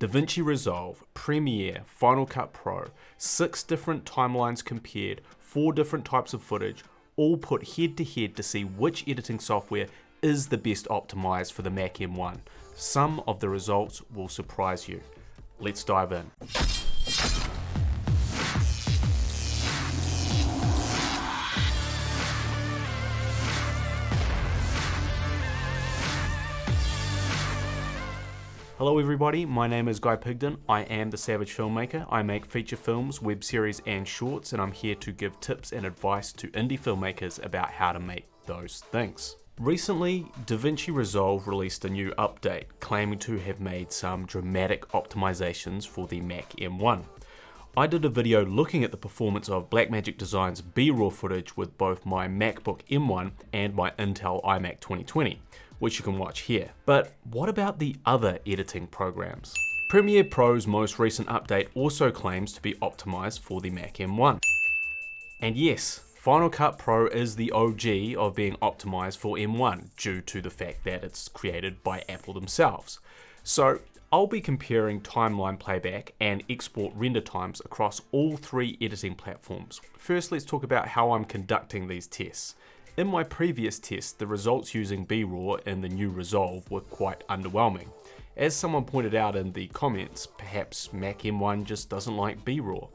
DaVinci Resolve, Premiere, Final Cut Pro, 6 different timelines compared, 4 different types of footage, all put head to head to see which editing software is the best optimized for the Mac M1. Some of the results will surprise you. Let's dive in. Hello everybody, my name is Guy Pigden. I am the Savage Filmmaker. I make feature films, web series and shorts, and I'm here to give tips and advice to indie filmmakers about how to make those things. Recently, DaVinci Resolve released a new update claiming to have made some dramatic optimizations for the Mac M1. I did a video looking at the performance of Blackmagic Design's B-Raw footage with both my MacBook M1 and my Intel iMac 2020, which you can watch here. But what about the other editing programs? Premiere Pro's most recent update also claims to be optimized for the Mac M1. And yes, Final Cut Pro is the OG of being optimized for M1 due to the fact that it's created by Apple themselves. So I'll be comparing timeline playback and export render times across all 3 editing platforms. First, let's talk about how I'm conducting these tests. In my previous test, the results using B-Raw in the new Resolve were quite underwhelming. As someone pointed out in the comments, perhaps Mac M1 just doesn't like B-Raw.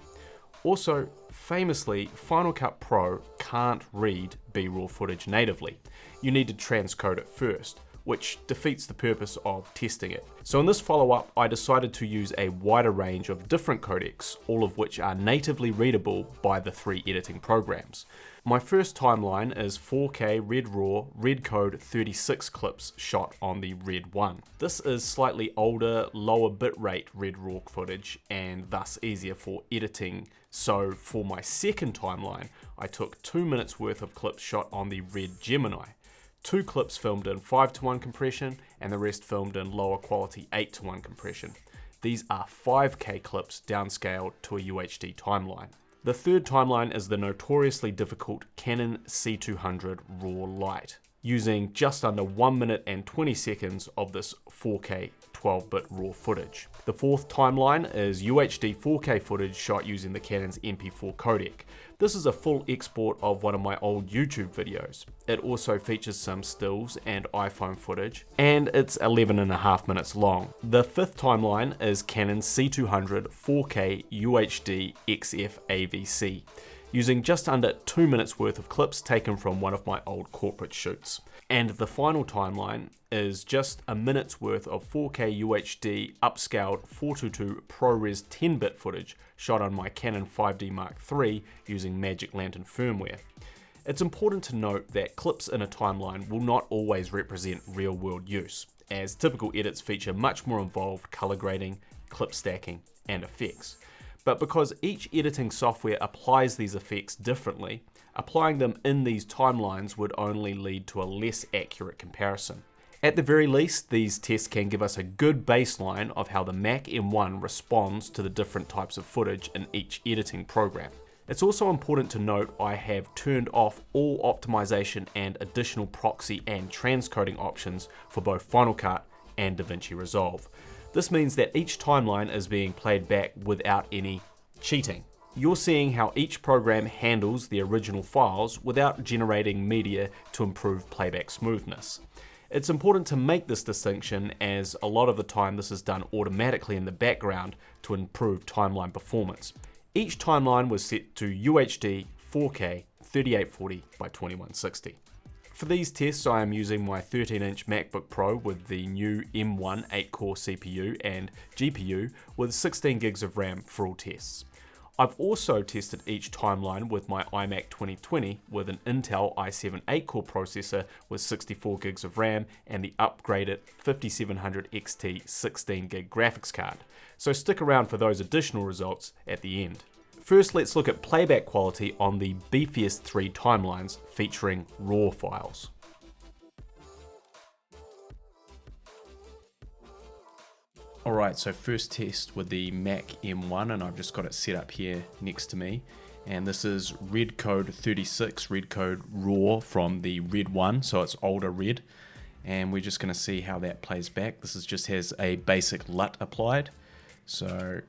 Also, famously, Final Cut Pro can't read B-Raw footage natively. You need to transcode it first, which defeats the purpose of testing it. So in this follow-up, I decided to use a wider range of different codecs, all of which are natively readable by the 3 editing programs. My first timeline is 4K Red Raw Redcode 36 clips shot on the Red 1. This is slightly older, lower bitrate Red Raw footage and thus easier for editing. So for my second timeline, I took 2 minutes worth of clips shot on the Red Gemini. 2 clips filmed in 5:1 compression and the rest filmed in lower quality 8:1 compression. These are 5K clips downscaled to a UHD timeline. The third timeline is the notoriously difficult Canon C200 Raw Lite, using just under 1 minute and 20 seconds of this 4K 12-bit RAW footage. The fourth timeline is UHD 4K footage shot using the Canon's MP4 codec. This is a full export of one of my old YouTube videos. It also features some stills and iPhone footage, and it's 11.5 minutes long. The fifth timeline is Canon's C200 4K UHD XF AVC, using just under 2 minutes worth of clips taken from one of my old corporate shoots. And the final timeline is just a minute's worth of 4K UHD upscaled 422 Pro Res 10-bit footage shot on my Canon 5D Mark III using Magic Lantern firmware. It's important to note that clips in a timeline will not always represent real-world use, as typical edits feature much more involved color grading, clip stacking, and effects. But because each editing software applies these effects differently, applying them in these timelines would only lead to a less accurate comparison. At the very least, these tests can give us a good baseline of how the Mac M1 responds to the different types of footage in each editing program. It's also important to note I have turned off all optimization and additional proxy and transcoding options for both Final Cut and DaVinci Resolve. This means that each timeline is being played back without any cheating. You're seeing how each program handles the original files without generating media to improve playback smoothness. It's important to make this distinction, as a lot of the time this is done automatically in the background to improve timeline performance. Each timeline was set to UHD 4K 3840 by 2160. For these tests, I am using my 13-inch MacBook Pro with the new M1 8-core CPU and GPU with 16 gigs of RAM for all tests. I've also tested each timeline with my iMac 2020 with an Intel i7 8-core processor with 64 gigs of RAM and the upgraded 5700 XT 16 gig graphics card. So stick around for those additional results at the end. First, let's look at playback quality on the beefiest 3 timelines featuring RAW files. Alright, so first test with the Mac M1, and I've just got it set up here next to me. And this is Redcode 36, Redcode Raw from the Red 1, so it's older Red. And we're just going to see how that plays back. This just has a basic LUT applied. So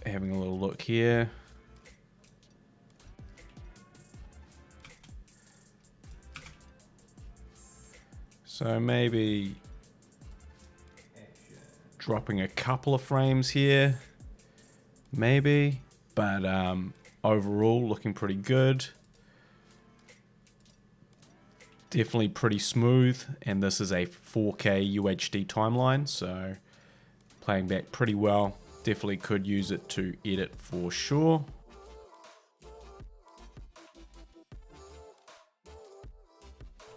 having a little look here. So maybe dropping a couple of frames here, maybe, but overall looking pretty good. Definitely pretty smooth, and this is a 4K UHD timeline, so playing back pretty well. Definitely could use it to edit for sure.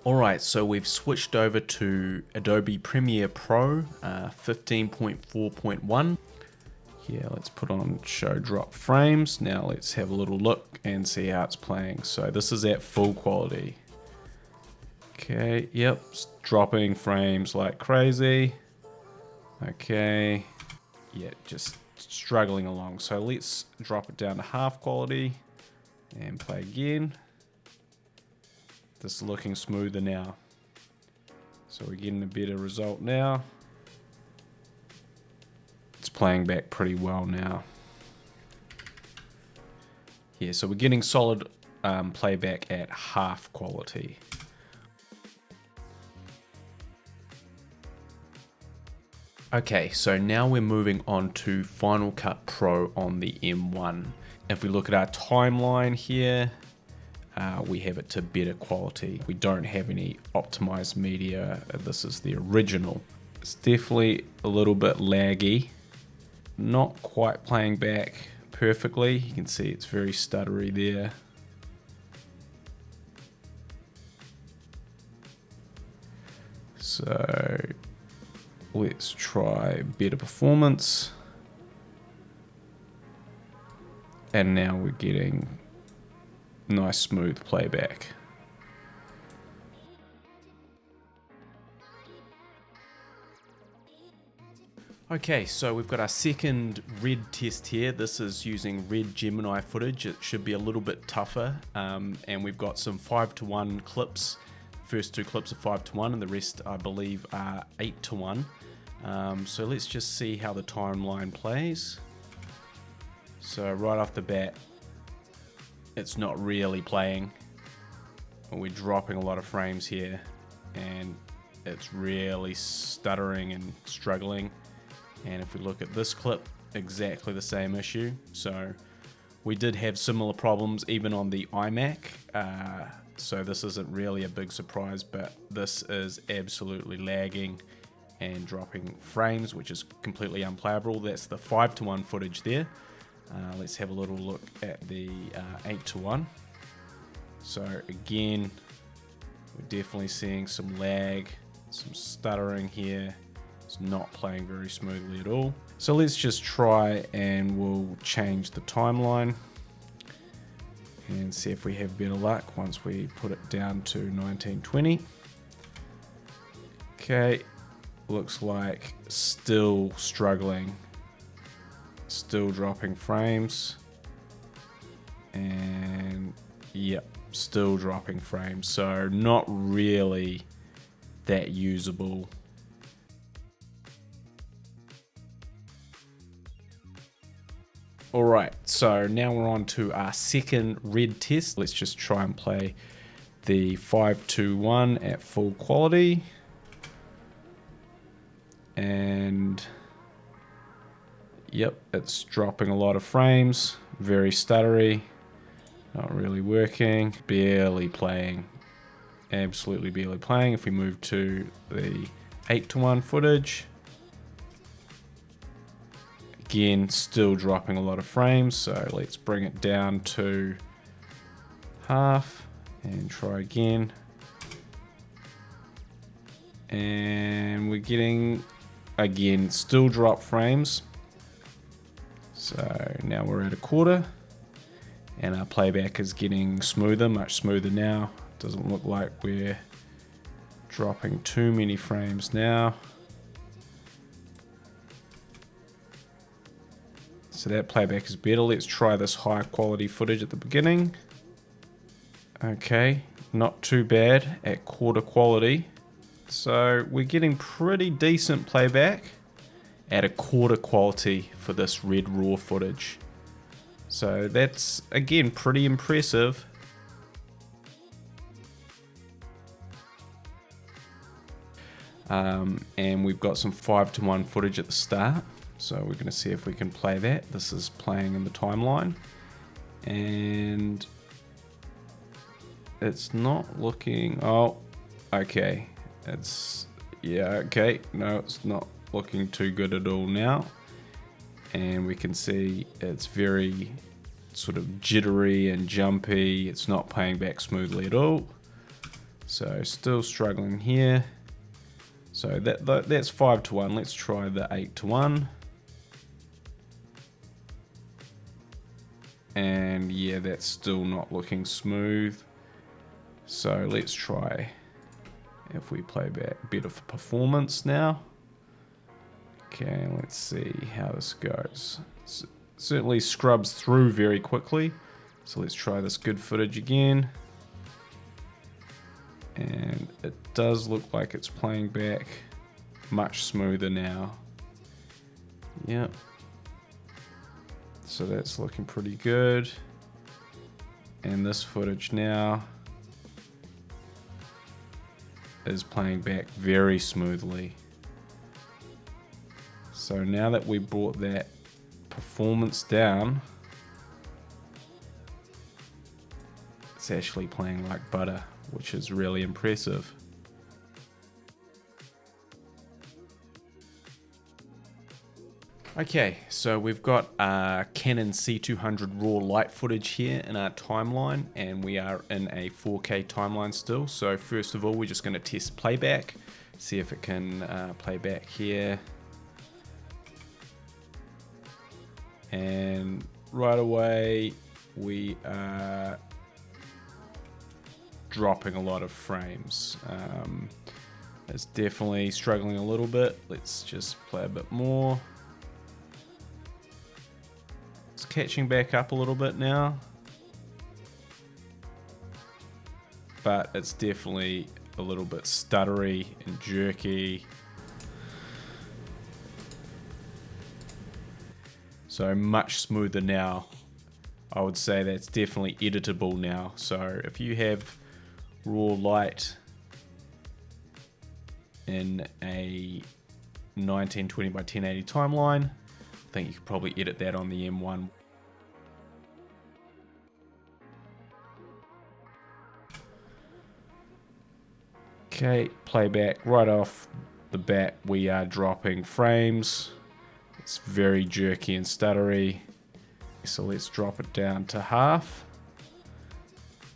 Alright, so we've switched over to Adobe Premiere Pro 15.4.1. Yeah, let's put on show drop frames. Now let's have a little look and see how it's playing. So this is at full quality. Okay, yep, it's dropping frames like crazy. Okay, yeah, just struggling along. So let's drop it down to half quality and play again. This is looking smoother now. So we're getting a better result now. It's playing back pretty well now. Yeah, so we're getting solid playback at half quality. Okay, so now we're moving on to Final Cut Pro on the M1. If we look at our timeline here, we have it to better quality. We don't have any optimized media. This is the original. It's definitely a little bit laggy. Not quite playing back perfectly. You can see it's very stuttery there. So let's try better performance. And now we're getting nice smooth playback. Okay, so we've got our second red test here. This is using Red Gemini footage. It should be a little bit tougher. And we've got some 5:1 clips. First two clips are 5:1 and the rest I believe are 8:1. So let's just see how the timeline plays. So right off the bat, it's not really playing. We're dropping a lot of frames here and it's really stuttering and struggling. And if we look at this clip, exactly the same issue. So we did have similar problems even on the iMac. So this isn't really a big surprise, but this is absolutely lagging and dropping frames, which is completely unplayable. That's the 5:1 footage there. Let's have a little look at the 8:1. So again, we're definitely seeing some lag, some stuttering here. It's not playing very smoothly at all. So let's just try and we'll change the timeline and see if we have better luck once we put it down to 1920. Okay, looks like still struggling, still dropping frames, and yep, still dropping frames. So not really that usable. Alright, so now we're on to our second red test. Let's just try and play the 5:1 at full quality. And yep, it's dropping a lot of frames, very stuttery, not really working, barely playing, absolutely barely playing. If we move to the 8:1 footage, again, still dropping a lot of frames, so let's bring it down to half and try again. And we're getting, again, still drop frames. So now we're at a quarter and our playback is getting smoother, much smoother now. Doesn't look like we're dropping too many frames now. So that playback is better. Let's try this high quality footage at the beginning. Okay, not too bad at quarter quality. So we're getting pretty decent playback at a quarter quality for this Red Raw footage. So that's again pretty impressive. And we've got some 5:1 footage at the start, so we're going to see if we can play that. This is playing in the timeline, and it's not looking, oh, okay, it's, yeah, okay, no, it's not looking too good at all now, and we can see it's very sort of jittery and jumpy. It's not playing back smoothly at all, so still struggling here. So that's 5:1. Let's try the 8:1. And yeah, that's still not looking smooth. So let's try if we play back better for performance now. Okay, let's see how this goes. Certainly scrubs through very quickly. So let's try this good footage again. And it does look like it's playing back much smoother now. Yep. So that's looking pretty good. And this footage now is playing back very smoothly. So now that we brought that performance down, it's actually playing like butter, which is really impressive. Okay, so we've got Canon C200 Raw Lite footage here in our timeline, and we are in a 4K timeline still. So first of all, we're just going to test playback, see if it can play back here. And right away, we are dropping a lot of frames. It's definitely struggling a little bit. Let's just play a bit more. It's catching back up a little bit now, but it's definitely a little bit stuttery and jerky. So much smoother now. I would say that's definitely editable now. So if you have Raw Lite in a 1920 by 1080 timeline, I think you could probably edit that on the M1. Okay, playback right off the bat, we are dropping frames. It's very jerky and stuttery. So let's drop it down to half.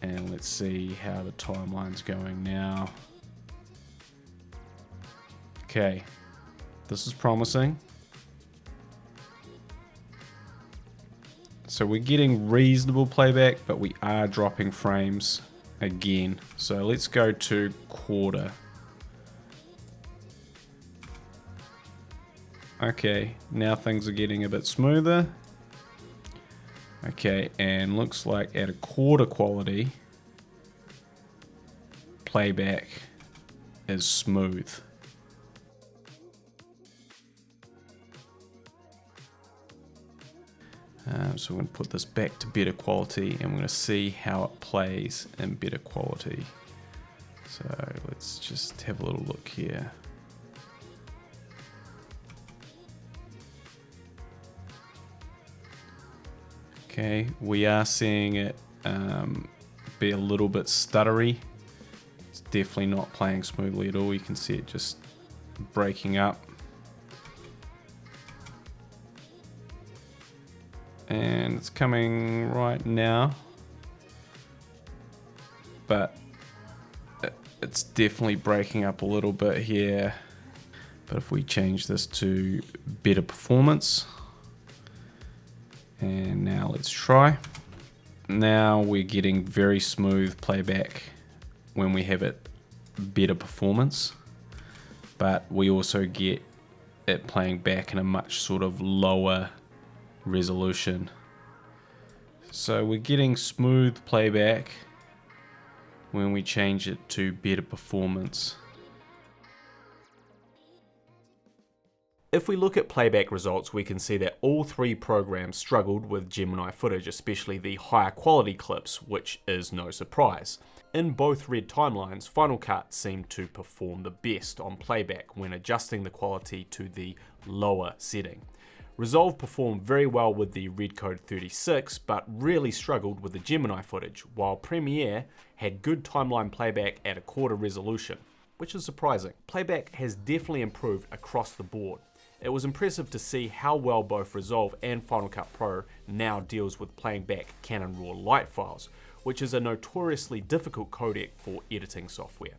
And let's see how the timeline's going now. Okay, this is promising. So we're getting reasonable playback, but we are dropping frames again. So let's go to quarter. Okay, now things are getting a bit smoother. Okay, and looks like at a quarter quality, playback is smooth. So we're going to put this back to better quality, and we're going to see how it plays in better quality. So let's just have a little look here. Okay, we are seeing it be a little bit stuttery. It's definitely not playing smoothly at all. You can see it just breaking up. And it's coming right now, but it's definitely breaking up a little bit here. But if we change this to better performance, and now let's try. Now we're getting very smooth playback when we have it better performance, but we also get it playing back in a much sort of lower resolution. So we're getting smooth playback when we change it to better performance. If we look at playback results, we can see that all three programs struggled with Gemini footage, especially the higher quality clips, which is no surprise. In both Red timelines, Final Cut seemed to perform the best on playback when adjusting the quality to the lower setting. Resolve performed very well with the Redcode 36, but really struggled with the Gemini footage, while Premiere had good timeline playback at a quarter resolution, which is surprising. Playback has definitely improved across the board. It was impressive to see how well both Resolve and Final Cut Pro now deals with playing back Canon Raw Lite files, which is a notoriously difficult codec for editing software.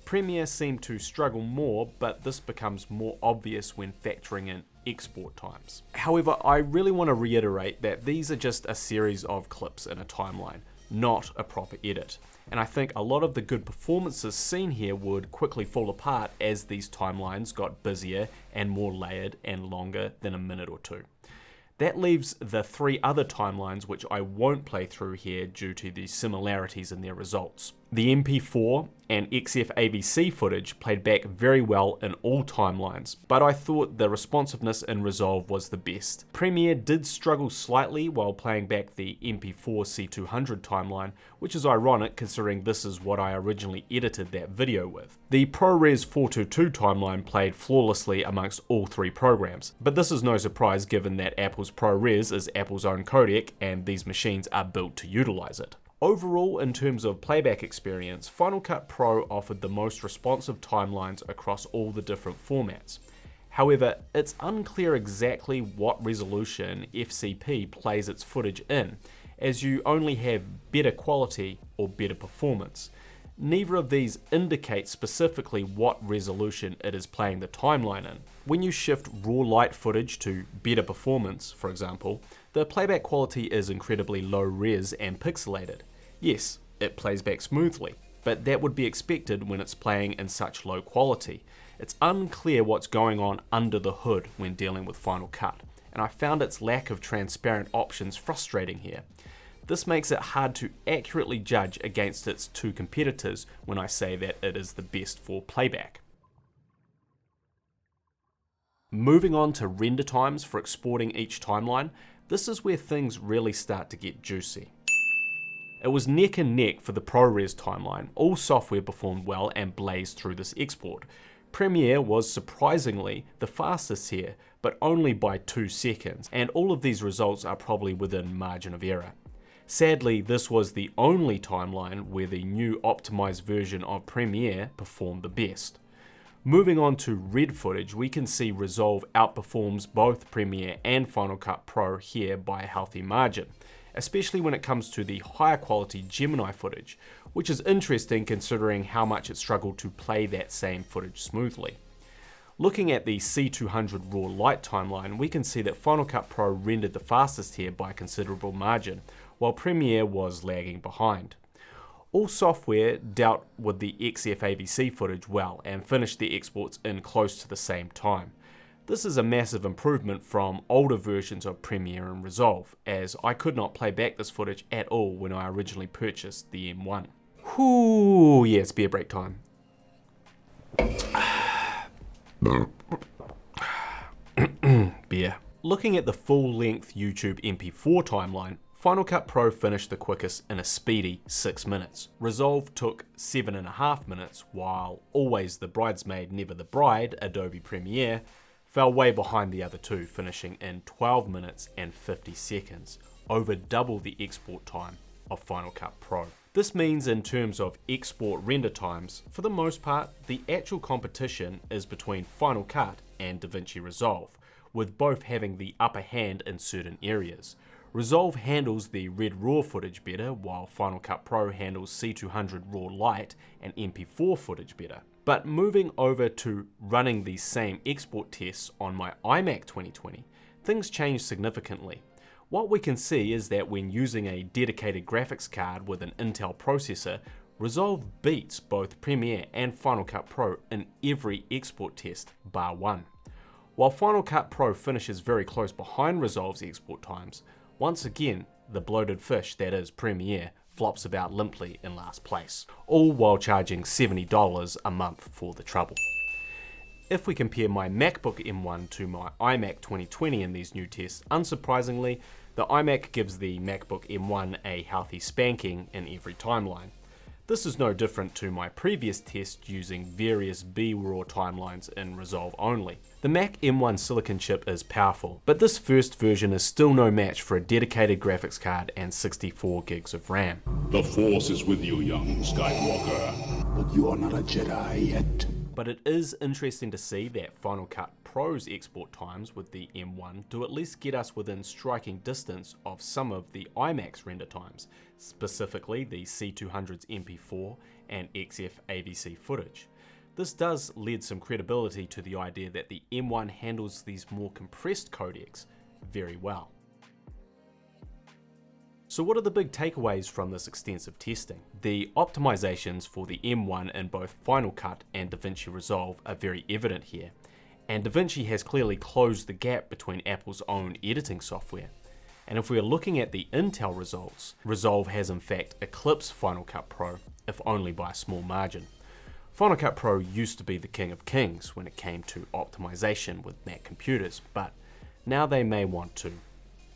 Premiere seemed to struggle more, but this becomes more obvious when factoring in export times. However, I really want to reiterate that these are just a series of clips in a timeline, not a proper edit. And I think a lot of the good performances seen here would quickly fall apart as these timelines got busier and more layered and longer than a minute or two. That leaves the three other timelines which I won't play through here due to the similarities in their results. The MP4 and XF AVC footage played back very well in all timelines, but I thought the responsiveness in Resolve was the best. Premiere did struggle slightly while playing back the MP4 C200 timeline, which is ironic considering this is what I originally edited that video with. The Pro Res 422 timeline played flawlessly amongst all three programs, but this is no surprise given that Apple's Pro Res is Apple's own codec and these machines are built to utilize it. Overall, in terms of playback experience, Final Cut Pro offered the most responsive timelines across all the different formats. However, it's unclear exactly what resolution FCP plays its footage in, as you only have better quality or better performance. Neither of these indicate specifically what resolution it is playing the timeline in. When you shift raw light footage to better performance, for example, the playback quality is incredibly low res and pixelated. Yes, it plays back smoothly, but that would be expected when it's playing in such low quality. It's unclear what's going on under the hood when dealing with Final Cut, and I found its lack of transparent options frustrating here. This makes it hard to accurately judge against its two competitors when I say that it is the best for playback. Moving on to render times for exporting each timeline, this is where things really start to get juicy. It was neck and neck for the ProRes timeline. All software performed well and blazed through this export. Premiere was surprisingly the fastest here, but only by 2 seconds, and all of these results are probably within margin of error. Sadly, this was the only timeline where the new optimized version of Premiere performed the best. Moving on to red footage, we can see Resolve outperforms both Premiere and Final Cut Pro here by a healthy margin, especially when it comes to the higher quality Gemini footage, which is interesting considering how much it struggled to play that same footage smoothly. Looking at the C200 Raw Lite timeline, we can see that Final Cut Pro rendered the fastest here by a considerable margin, while Premiere was lagging behind. All software dealt with the XF AVC footage well and finished the exports in close to the same time. This is a massive improvement from older versions of Premiere and Resolve, as I could not play back this footage at all when I originally purchased the M1. Whoo, yeah, it's beer break time. Beer. Looking at the full-length YouTube MP4 timeline, Final Cut Pro finished the quickest in a speedy 6 minutes. Resolve took 7.5 minutes, while Always the Bridesmaid, Never the Bride, Adobe Premiere, fell way behind the other two, finishing in 12 minutes and 50 seconds, over double the export time of Final Cut Pro. This means in terms of export render times, for the most part, the actual competition is between Final Cut and DaVinci Resolve, with both having the upper hand in certain areas. Resolve handles the red raw footage better, while Final Cut Pro handles C200 Raw Lite and MP4 footage better. But moving over to running these same export tests on my iMac 2020, things changed significantly. What we can see is that when using a dedicated graphics card with an Intel processor, Resolve beats both Premiere and Final Cut Pro in every export test bar one. While Final Cut Pro finishes very close behind Resolve's export times, once again, the bloated fish that is Premiere flops about limply in last place, all while charging $70 a month for the trouble. If we compare my MacBook M1 to my iMac 2020 in these new tests, unsurprisingly, the iMac gives the MacBook M1 a healthy spanking in every timeline. This is no different to my previous test using various B-Raw timelines in Resolve only. The Mac M1 silicon chip is powerful, but this first version is still no match for a dedicated graphics card and 64 gigs of RAM. The Force is with you, young Skywalker. But you are not a Jedi yet. But it is interesting to see that Final Cut Pro's export times with the M1 do at least get us within striking distance of some of the iMac's render times, specifically the C200's MP4 and XF AVC footage. This does lend some credibility to the idea that the M1 handles these more compressed codecs very well. So what are the big takeaways from this extensive testing? The optimizations for the M1 in both Final Cut and DaVinci Resolve are very evident here, and DaVinci has clearly closed the gap between Apple's own editing software. And if we are looking at the Intel results, Resolve has in fact eclipsed Final Cut Pro, if only by a small margin. Final Cut Pro used to be the king of kings when it came to optimization with Mac computers, but now they may want to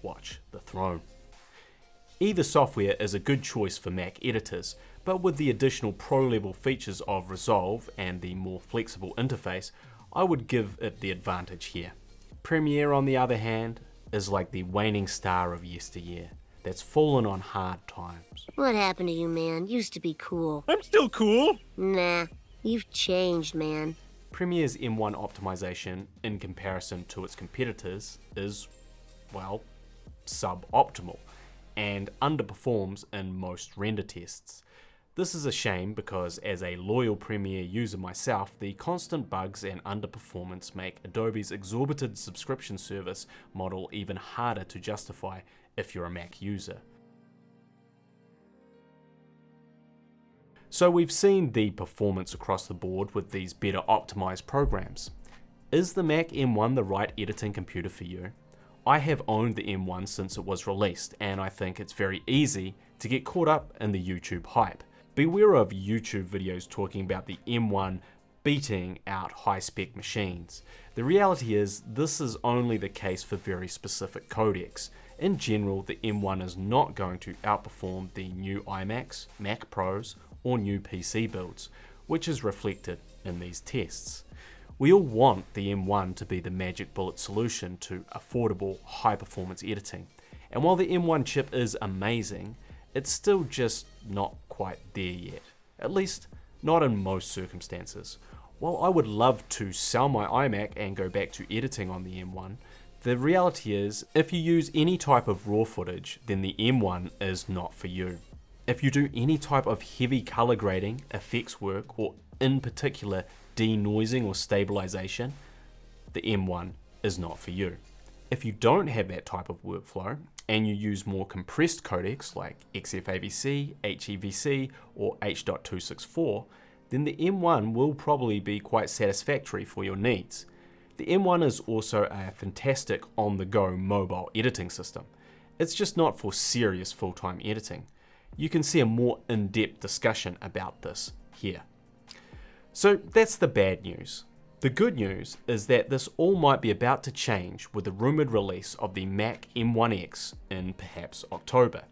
watch the throne. Either software is a good choice for Mac editors, but with the additional pro-level features of Resolve and the more flexible interface, I would give it the advantage here. Premiere, on the other hand, is like the waning star of yesteryear that's fallen on hard times. What happened to you, man? Used to be cool. I'm still cool. Nah, you've changed, man. Premiere's M1 optimization, in comparison to its competitors, is, well, suboptimal, and underperforms in most render tests. This is a shame because as a loyal Premiere user myself, the constant bugs and underperformance make Adobe's exorbitant subscription service model even harder to justify if you're a Mac user. So we've seen the performance across the board with these better optimized programs. Is the Mac M1 the right editing computer for you? I have owned the M1 since it was released, and I think it's very easy to get caught up in the YouTube hype. Beware of YouTube videos talking about the M1 beating out high-spec machines. The reality is, this is only the case for very specific codecs. In general, the M1 is not going to outperform the new iMacs, Mac Pros, or new PC builds, which is reflected in these tests. We all want the M1 to be the magic bullet solution to affordable, high-performance editing. And while the M1 chip is amazing, it's still just not quite there yet. At least, not in most circumstances. While I would love to sell my iMac and go back to editing on the M1, the reality is, if you use any type of RAW footage, then the M1 is not for you. If you do any type of heavy color grading, effects work, or in particular, denoising or stabilization, the M1 is not for you. If you don't have that type of workflow and you use more compressed codecs like XFAVC, HEVC, or H.264, then the M1 will probably be quite satisfactory for your needs. The M1 is also a fantastic on-the-go mobile editing system. It's just not for serious full-time editing. You can see a more in-depth discussion about this here. So that's the bad news. The good news is that this all might be about to change with the rumoured release of the Mac M1X in perhaps October.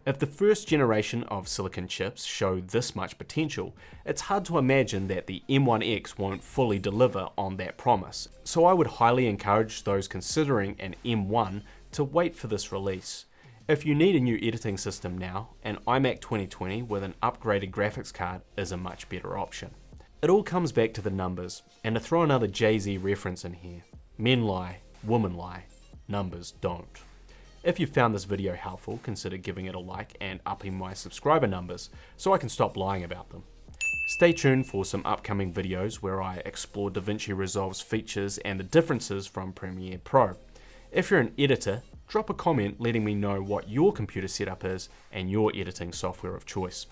If the first generation of silicon chips show this much potential, it's hard to imagine that the M1X won't fully deliver on that promise. So I would highly encourage those considering an M1 to wait for this release. If you need a new editing system now, an iMac 2020 with an upgraded graphics card is a much better option. It all comes back to the numbers, and to throw another Jay-Z reference in here, men lie, women lie, numbers don't. If you found this video helpful, consider giving it a like and upping my subscriber numbers so I can stop lying about them. Stay tuned for some upcoming videos where I explore DaVinci Resolve's features and the differences from Premiere Pro. If you're an editor, drop a comment letting me know what your computer setup is and your editing software of choice.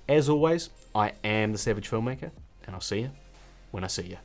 As always, I am the Savage Filmmaker, and I'll see you when I see you.